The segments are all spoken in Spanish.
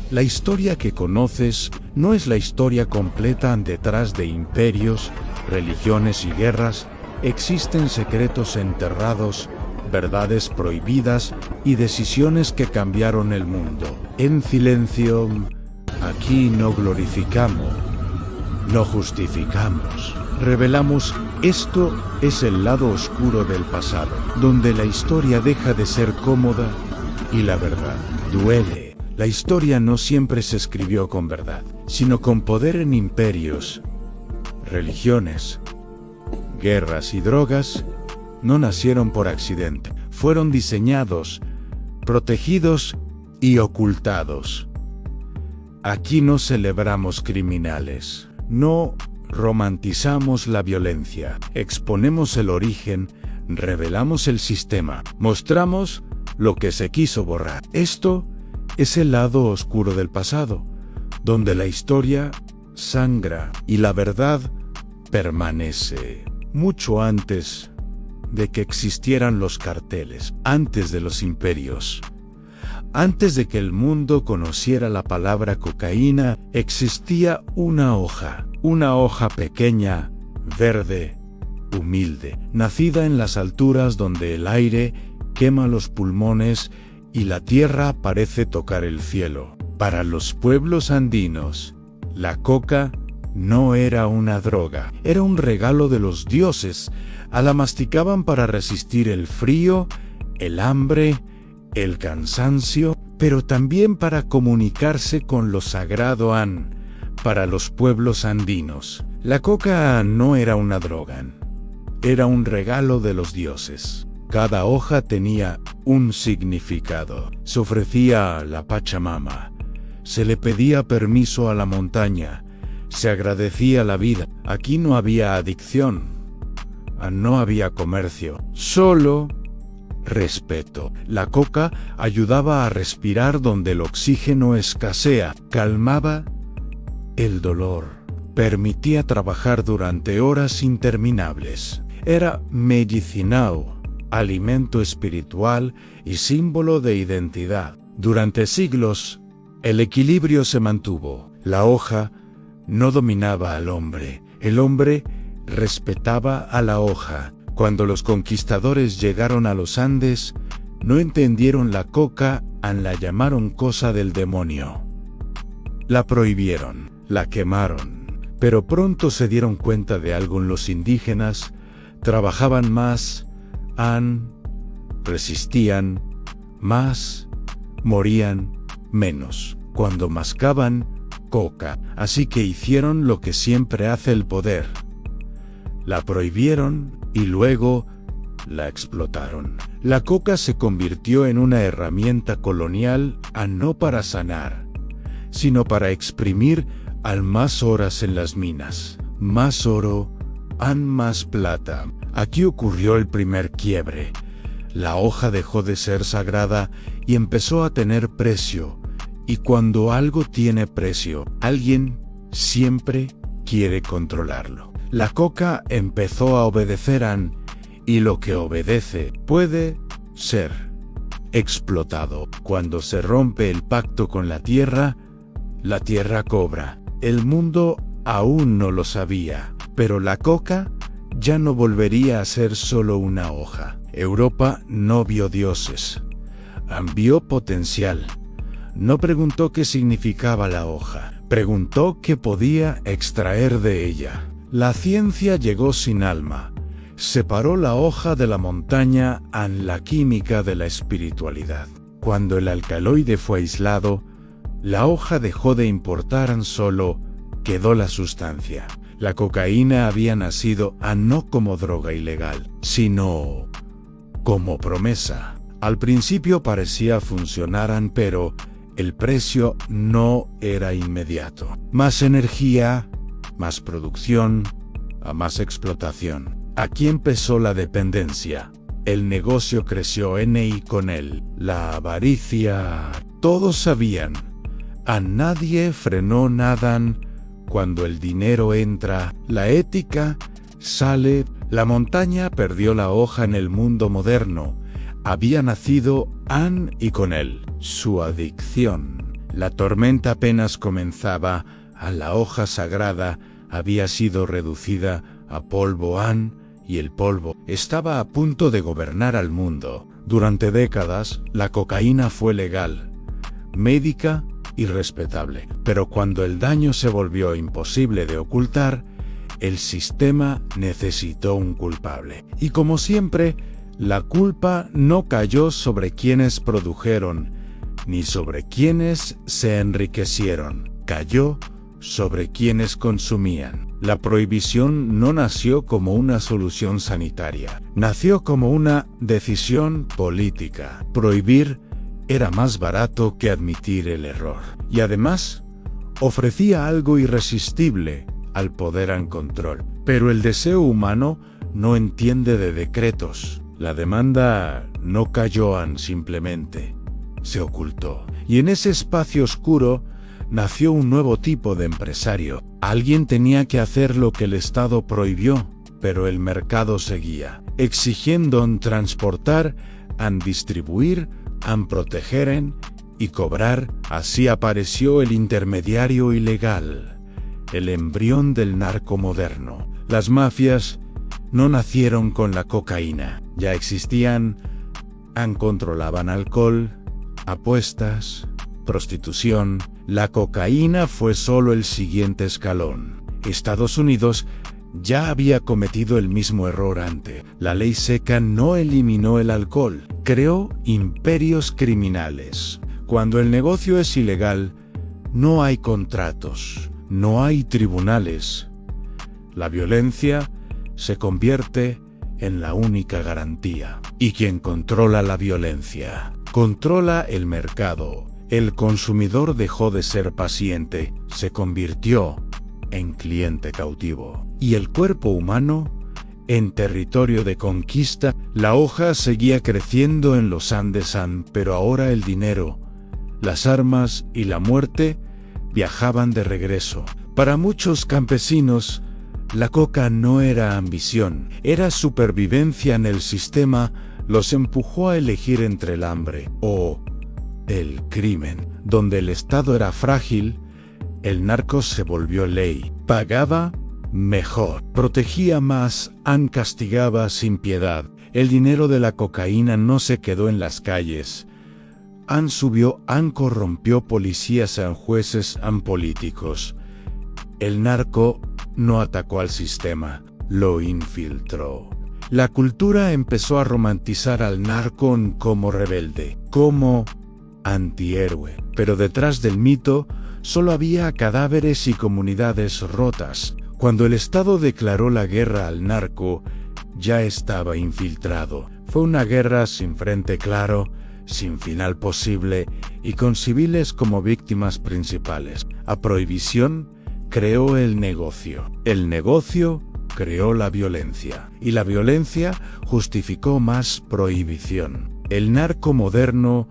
La historia que conoces no es la historia completa. Detrás de imperios, religiones y guerras, existen secretos enterrados, verdades prohibidas y decisiones que cambiaron el mundo. En silencio, aquí no glorificamos, no justificamos, revelamos. Esto es el lado oscuro del pasado, donde la historia deja de ser cómoda y la verdad duele. La historia no siempre se escribió con verdad, sino con poder. En imperios, religiones, guerras y drogas no nacieron por accidente. Fueron diseñados, protegidos y ocultados. Aquí no celebramos criminales, no romantizamos la violencia, exponemos el origen, revelamos el sistema, mostramos lo que se quiso borrar. Esto es el lado oscuro del pasado, donde la historia sangra y la verdad permanece. Mucho antes de que existieran los carteles, antes de los imperios, antes de que el mundo conociera la palabra cocaína, existía una hoja pequeña, verde, humilde, nacida en las alturas donde el aire quema los pulmones y la tierra parece tocar el cielo. Para los pueblos andinos, la coca no era una droga, era un regalo de los dioses. La masticaban para resistir el frío, el hambre, el cansancio, pero también para comunicarse con lo sagrado. Para los pueblos andinos, la coca no era una droga, era un regalo de los dioses. Cada hoja tenía un significado. Se ofrecía a la Pachamama, se le pedía permiso a la montaña, se agradecía la vida. Aquí no había adicción, no había comercio, solo respeto. La coca ayudaba a respirar donde el oxígeno escasea, calmaba el dolor, permitía trabajar durante horas interminables. Era medicinal, alimento espiritual y símbolo de identidad. Durante siglos, el equilibrio se mantuvo. La hoja no dominaba al hombre, el hombre respetaba a la hoja. Cuando los conquistadores llegaron a los Andes, no entendieron la coca, la llamaron cosa del demonio. La prohibieron, la quemaron, pero pronto se dieron cuenta de algo. Los indígenas trabajaban más, resistían más, morían menos cuando mascaban coca. Así que hicieron lo que siempre hace el poder. La prohibieron y luego la explotaron. La coca se convirtió en una herramienta colonial, no para sanar, sino para exprimir más horas en las minas. Más oro, más plata. Aquí ocurrió el primer quiebre. La hoja dejó de ser sagrada y empezó a tener precio. Y cuando algo tiene precio, alguien siempre quiere controlarlo. La coca empezó a obedecer y lo que obedece puede ser explotado. Cuando se rompe el pacto con la tierra cobra. El mundo aún no lo sabía, pero la coca ya no volvería a ser solo una hoja. Europa no vio dioses, vio potencial. No preguntó qué significaba la hoja, preguntó qué podía extraer de ella. La ciencia llegó sin alma, separó la hoja de la montaña la química de la espiritualidad. Cuando el alcaloide fue aislado, la hoja dejó de importar, solo quedó la sustancia. La cocaína había nacido no como droga ilegal, sino como promesa. Al principio parecía funcionar, pero el precio no era inmediato. Más energía, más producción, más explotación. Aquí empezó la dependencia. El negocio creció y con él la avaricia. Todos sabían. Nadie frenó nada. Cuando el dinero entra, la ética sale. La montaña perdió la hoja en el mundo moderno. Había nacido y con él su adicción. La tormenta apenas comenzaba, la hoja sagrada había sido reducida a polvo y el polvo estaba a punto de gobernar al mundo. Durante décadas, la cocaína fue legal, médica y respetable. Pero cuando el daño se volvió imposible de ocultar, el sistema necesitó un culpable. Y como siempre, la culpa no cayó sobre quienes produjeron, ni sobre quienes se enriquecieron. Cayó sobre quienes consumían. La prohibición no nació como una solución sanitaria, nació como una decisión política. Prohibir era más barato que admitir el error. Y además, ofrecía algo irresistible al poder en control. Pero el deseo humano no entiende de decretos. La demanda no cayó simplemente, se ocultó. Y en ese espacio oscuro nació un nuevo tipo de empresario. Alguien tenía que hacer lo que el Estado prohibió, pero el mercado seguía, exigiendo transportar, distribuir, proteger y cobrar. Así apareció el intermediario ilegal, el embrión del narco moderno. Las mafias no nacieron con la cocaína, ya existían, controlaban alcohol, apuestas, prostitución. La cocaína fue solo el siguiente escalón. Estados Unidos ya había cometido el mismo error antes. La ley seca no eliminó el alcohol, creó imperios criminales. Cuando el negocio es ilegal, no hay contratos, no hay tribunales. La violencia se convierte en la única garantía. ¿Y quién controla la violencia? Controla el mercado. El consumidor dejó de ser paciente, se convirtió en cliente cautivo. Y el cuerpo humano, en territorio de conquista. La hoja seguía creciendo en los Andes, pero ahora el dinero, las armas y la muerte viajaban de regreso. Para muchos campesinos, la coca no era ambición, era supervivencia en el sistema. Los empujó a elegir entre el hambre o el crimen. Donde el Estado era frágil, el narco se volvió ley. Pagaba mejor, protegía más, castigaba sin piedad. El dinero de la cocaína no se quedó en las calles. Subió, corrompió policías, jueces, políticos. El narco no atacó al sistema, lo infiltró. La cultura empezó a romantizar al narco como rebelde, como antihéroe. Pero detrás del mito solo había cadáveres y comunidades rotas. Cuando el Estado declaró la guerra al narco, ya estaba infiltrado. Fue una guerra sin frente claro, sin final posible y con civiles como víctimas principales. A prohibición creó el negocio. El negocio creó la violencia. Y la violencia justificó más prohibición. El narco moderno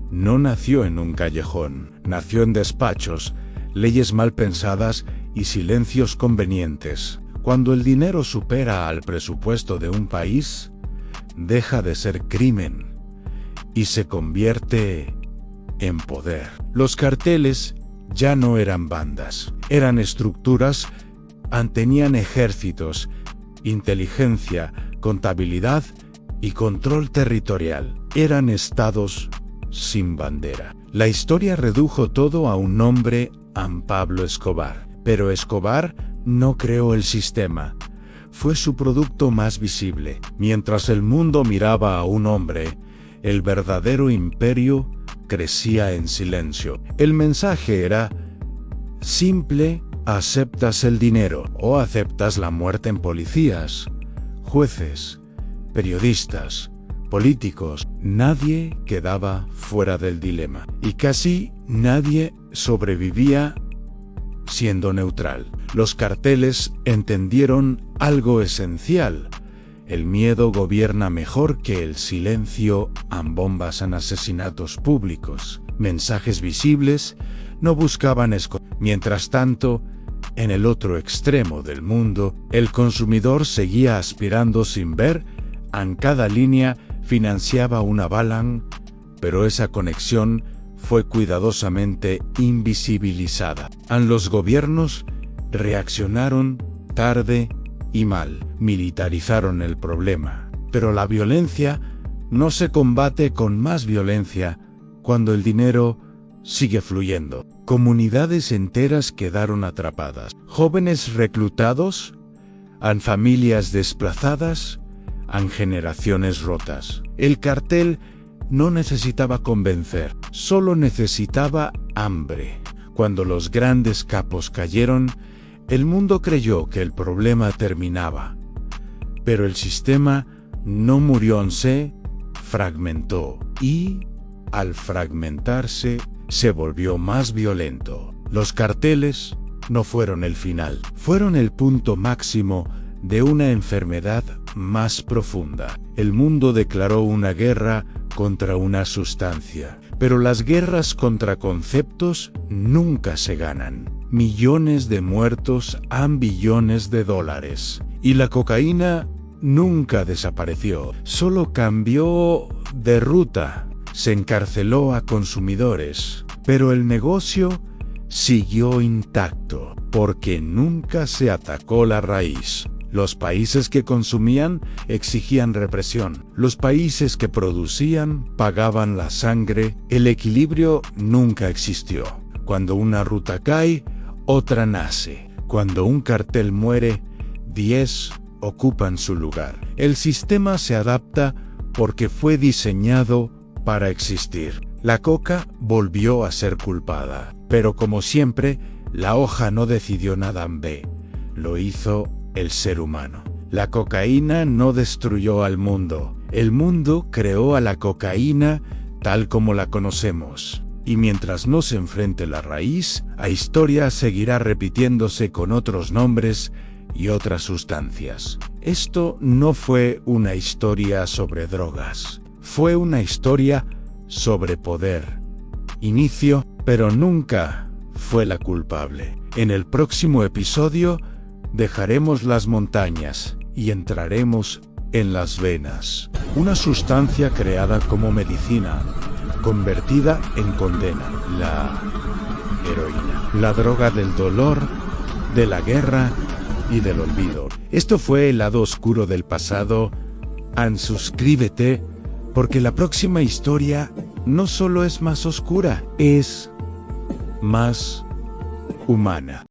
no nació en un callejón, nació en despachos, leyes mal pensadas y silencios convenientes. Cuando el dinero supera al presupuesto de un país, deja de ser crimen y se convierte en poder. Los carteles ya no eran bandas, eran estructuras, tenían ejércitos, inteligencia, contabilidad y control territorial. Eran estados sin bandera. La historia redujo todo a un nombre, Pablo Escobar. Pero Escobar no creó el sistema. Fue su producto más visible. Mientras el mundo miraba a un hombre, el verdadero imperio crecía en silencio. El mensaje era simple: aceptas el dinero o aceptas la muerte en policías, jueces, periodistas, políticos. Nadie quedaba fuera del dilema. Y casi nadie sobrevivía siendo neutral. Los carteles entendieron algo esencial. El miedo gobierna mejor que el silencio. Bombas, asesinatos públicos, mensajes visibles, no buscaban esconder. Mientras tanto, en el otro extremo del mundo, el consumidor seguía aspirando sin ver. Cada línea financiaba una bala, pero esa conexión fue cuidadosamente invisibilizada. Los gobiernos reaccionaron tarde y mal, militarizaron el problema. Pero la violencia no se combate con más violencia cuando el dinero sigue fluyendo. Comunidades enteras quedaron atrapadas. Jóvenes reclutados, familias desplazadas, generaciones rotas. El cartel no necesitaba convencer, solo necesitaba hambre. Cuando los grandes capos cayeron, el mundo creyó que el problema terminaba. Pero el sistema no murió, se fragmentó y, al fragmentarse, se volvió más violento. Los carteles no fueron el final, fueron el punto máximo de una enfermedad más profunda. El mundo declaró una guerra contra una sustancia, pero las guerras contra conceptos nunca se ganan. Millones de muertos a billones de dólares. Y la cocaína nunca desapareció, solo cambió de ruta. Se encarceló a consumidores, pero el negocio siguió intacto, porque nunca se atacó la raíz. Los países que consumían exigían represión. Los países que producían pagaban la sangre. El equilibrio nunca existió. Cuando una ruta cae, otra nace. Cuando un cartel muere, 10 ocupan su lugar. El sistema se adapta porque fue diseñado para existir. La coca volvió a ser culpada, pero como siempre, la hoja no decidió nada en B. Lo hizo el ser humano. La cocaína no destruyó al mundo. El mundo creó a la cocaína tal como la conocemos. Y mientras no se enfrente la raíz, la historia seguirá repitiéndose con otros nombres y otras sustancias. Esto no fue una historia sobre drogas. Fue una historia sobre poder. Inicio, pero nunca fue la culpable. En el próximo episodio dejaremos las montañas y entraremos en las venas. Una sustancia creada como medicina, convertida en condena. La heroína. La droga del dolor, de la guerra y del olvido. Esto fue el lado oscuro del pasado. Suscríbete, porque la próxima historia no solo es más oscura, es más humana.